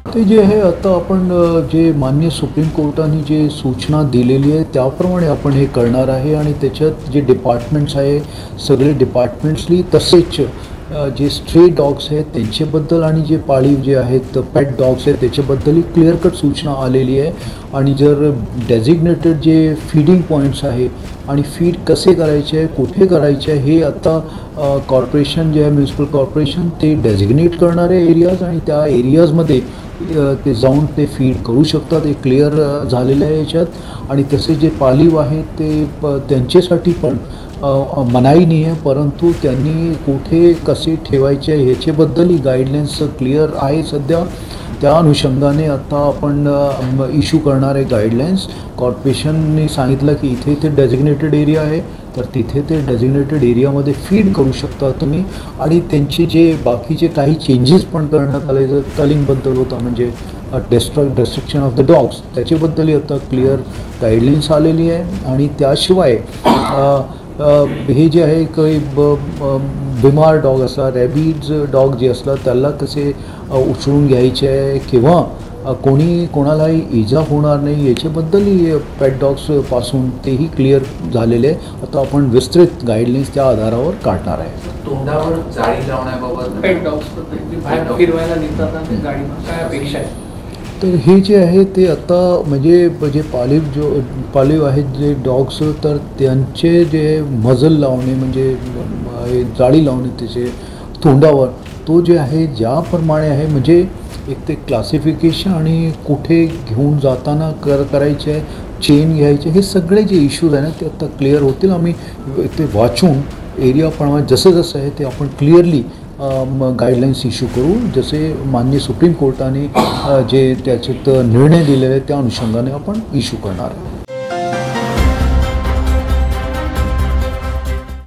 ते जे आहे आता आपण जे माननीय सुप्रीम कोर्टाने जे सूचना दिलेली आहे त्याप्रमाणे आपण हे करणार आहे आणि त्याच्यात जे डिपार्टमेंट्स आहे सगळे डिपार्टमेंट्सली तसेच जे स्ट्रे डॉग्स आहेत त्यांच्याबद्दल आणि जे पाळीव जे आहेत पेट डॉग्स आहेत त्याच्याबद्दलही क्लिअर कट सूचना आलेली आहे आणि जर डेझिग्नेटेड जे फीडिंग पॉईंट्स आहे आणि फीड कसे करायचे आहे कुठे करायचे आहे हे आता कॉर्पोरेशन जे आहे म्युनिसिपल कॉर्पोरेशन ते डेझिग्नेट करणारे एरियाज आणि त्या एरियाजमध्ये ते जाऊन ते फीड करू शकतात हे क्लिअर झालेलं आहे याच्यात आणि तसे जे पाळीव आहेत ते त्यांच्यासाठी पण मनाई नाही आहे परंतु त्यांनी कुठे कसे ठेवायचे ह्याच्याबद्दलही गाईडलाईन्स क्लिअर आहे सध्या त्या अनुषंगाने आता आपण इश्यू करणार आहे गाईडलाईन्स कॉर्पोरेशनने सांगितलं की इथे ते डेझिग्नेटेड एरिया आहे तर तिथे ते डेझिग्नेटेड एरियामध्ये फीड करू शकता तुम्ही आणि त्यांचे जे बाकीचे काही चेंजेस पण करण्यात आले जर कलिंगबद्दल होता म्हणजे डिस्ट्रिक्शन ऑफ द डॉग्स त्याच्याबद्दलही आता क्लिअर गाईडलाईन्स आलेली आहे आणि त्याशिवाय हे जे आहे काही बिमार डॉग असतात रॅबीज डॉग जे असतात त्याला कसे उचलून घ्यायचे आहे किंवा कोणालाही इजा होणार नाही याच्याबद्दलही पेट डॉग्सपासून तेही क्लिअर झालेले आहे आता आपण विस्तृत गाईडलाईन्स त्या आधारावर काढणार आहे तोंडावर जाळी लावण्याबाबत पेट डॉग्सबद्दल बाहेर फिरवायला निघतात ते गाडीवर काय अपेक्षा आहे तर हे जे आहे ते आता म्हणजे जे पाळीव आहेत जे डॉग्स तर त्यांचे जे मजल लावणे म्हणजे जाळी लावणे त्याचे तोंडावर तो जे आहे ज्याप्रमाणे आहे म्हणजे एक ते क्लासिफिकेशन आणि कुठे घेऊन जाताना करायचे आहे चेन घ्यायचे हे सगळे जे इश्यूज आहे ना ते आता क्लिअर होतील आम्ही ते वाचून एरियाप्रमाणे जसं जसं आहे ते आपण क्लिअरली गाईडलाईन्स इश्यू करू जसे माननीय सुप्रीम कोर्टाने जे त्याच्यात निर्णय दिलेले त्या अनुषंगाने आपण इश्यू करणार आहे